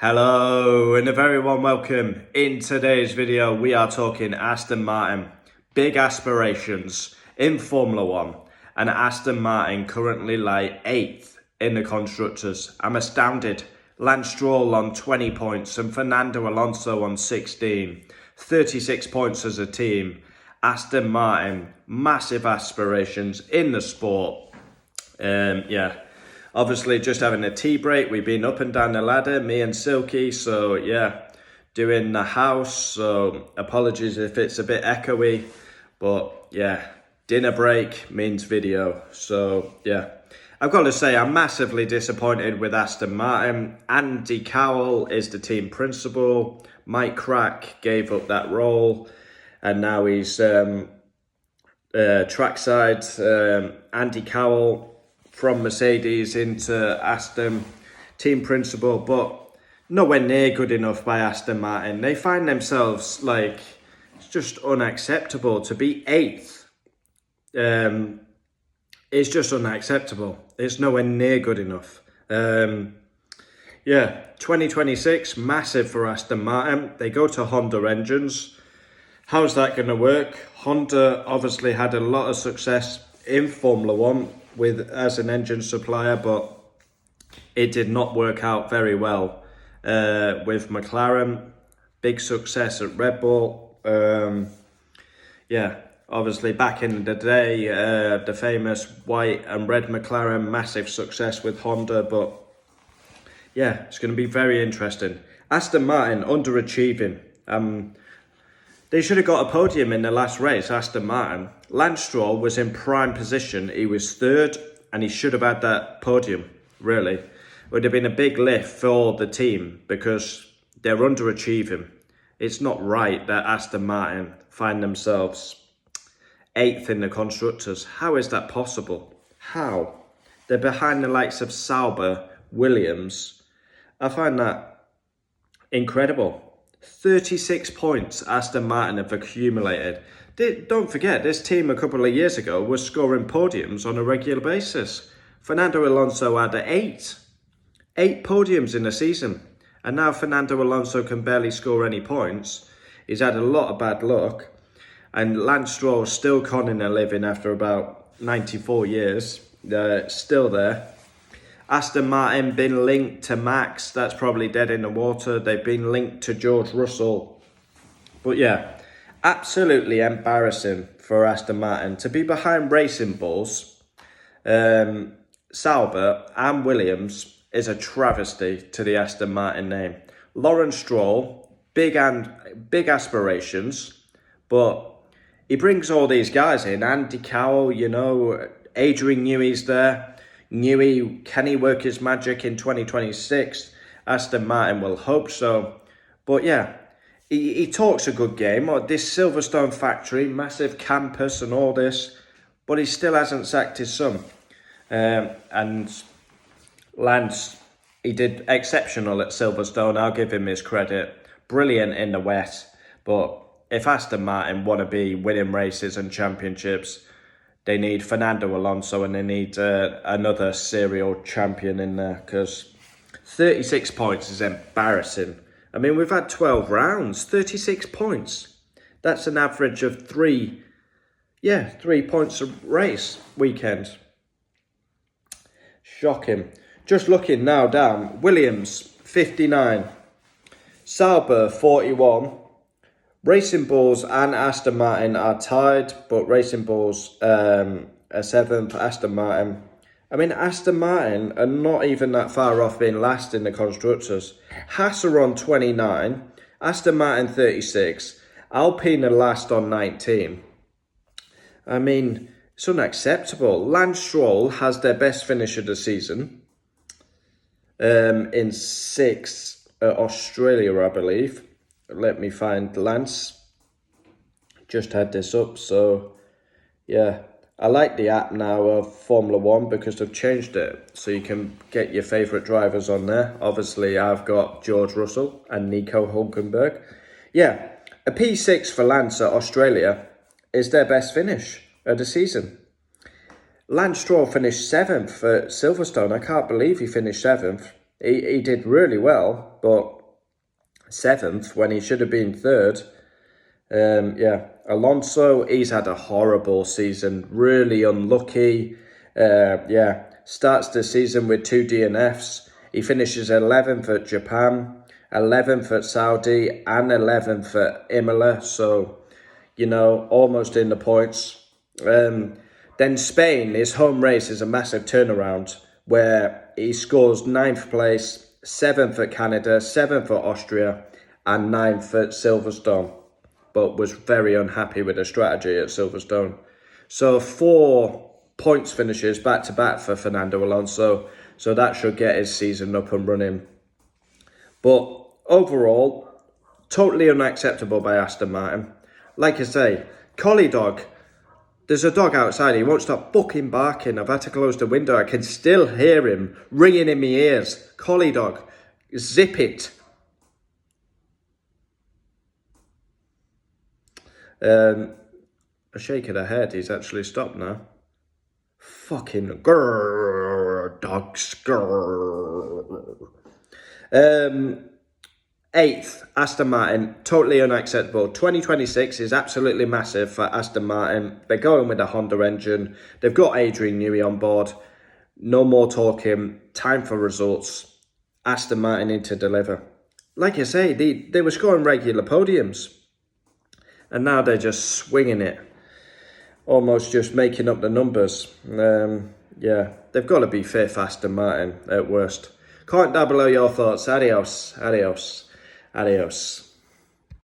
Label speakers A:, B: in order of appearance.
A: Hello and a very warm welcome. In today's video we are talking Aston Martin. Big aspirations in Formula 1 and Aston Martin currently lie 8th in the Constructors. I'm astounded. Lance Stroll on 20 points and Fernando Alonso on 16. 36 points as a team. Aston Martin, massive aspirations in the sport. Obviously just having a tea break. We've been up and down the ladder, me and Silky. So yeah, doing the house. So apologies if it's a bit echoey. But yeah, dinner break means video. So yeah, I've got to say I'm massively disappointed with Aston Martin. Andy Cowell is the team principal. Mike Crack gave up that role. And now he's trackside. Andy Cowell from Mercedes into Aston, team principal, but nowhere near good enough by Aston Martin. They find themselves like, it's just unacceptable to be 8th. It's just unacceptable. It's nowhere near good enough. 2026, massive for Aston Martin. They go to Honda engines. How's that going to work? Honda obviously had a lot of success in Formula 1 as an engine supplier, but it did not work out very well with McLaren. Big success at Red Bull. Obviously back in the day, the famous white and red McLaren, massive success with Honda, but yeah, it's going to be very interesting. Aston Martin underachieving. They should have got a podium in the last race, Aston Martin. Lance Stroll was in prime position. He was 3rd and he should have had that podium, really. It would have been a big lift for the team because they're underachieving. It's not right that Aston Martin find themselves 8th in the Constructors. How is that possible? How? They're behind the likes of Sauber, Williams. I find that incredible. 36 points Aston Martin have accumulated. Don't forget, this team a couple of years ago was scoring podiums on a regular basis. Fernando Alonso had 8 podiums in a season. And now Fernando Alonso can barely score any points. He's had a lot of bad luck. And Lance Stroll still conning a living after about 94 years. Still there. Aston Martin been linked to Max. That's probably dead in the water. They've been linked to George Russell. But yeah, absolutely embarrassing for Aston Martin to be behind Racing Bulls. Sauber and Williams is a travesty to the Aston Martin name. Lawrence Stroll, big aspirations, but he brings all these guys in. Andy Cowell, Adrian Newey's there. Newey, can he work his magic in 2026? Aston Martin will hope so. But yeah, he talks a good game. This Silverstone factory, massive campus and all this, but he still hasn't sacked his son. And Lance, he did exceptional at Silverstone. I'll give him his credit. Brilliant in the wet. But if Aston Martin want to be winning races and championships, they need Fernando Alonso and they need another serial champion in there, because 36 points is embarrassing. I mean, we've had 12 rounds, 36 points. That's an average of 3 points a race weekend. Shocking. Just looking now down, Williams, 59. Sauber, 41. Racing Bulls and Aston Martin are tied, but Racing Bulls are 7th, Aston Martin. I mean, Aston Martin are not even that far off being last in the Constructors. Haas are on 29, Aston Martin 36, Alpine are last on 19. I mean, it's unacceptable. Lance Stroll has their best finish of the season in 6th at Australia, I believe. Let me find Lance. Just had this up, so yeah. I like the app now of Formula 1 because they've changed it. So you can get your favourite drivers on there. Obviously, I've got George Russell and Nico Hulkenberg. Yeah, a P6 for Lance at Australia is their best finish of the season. Lance Stroll finished 7th at Silverstone. I can't believe he finished 7th. He did really well, but 7th when he should have been 3rd. Yeah, Alonso, he's had a horrible season, really unlucky. Yeah, starts the season with 2 DNFs. He finishes 11th at Japan, 11th at Saudi, and 11th at Imola. So, you know, almost in the points. Then Spain, his home race is a massive turnaround where he scores 9th place, 7th at Canada, 7th at Austria, and 9th at Silverstone, but was very unhappy with the strategy at Silverstone. So 4 points finishes back to back for Fernando Alonso, so that should get his season up and running. But overall, totally unacceptable by Aston Martin. Like I say, Collie Dog, there's a dog outside, he won't stop fucking barking. I've had to close the window, I can still hear him ringing in my ears. Collie Dog, zip it. A shake of the head, he's actually stopped now. Fucking grrr, dogs, grrr. 8th, Aston Martin, totally unacceptable. 2026 is absolutely massive for Aston Martin. They're going with a Honda engine. They've got Adrian Newey on board. No more talking. Time for results. Aston Martin need to deliver. Like I say, they were scoring regular podiums. And now they're just swinging it. Almost just making up the numbers. Yeah, they've got to be 5th, Aston Martin, at worst. Comment down below your thoughts. Adios, adios, adios.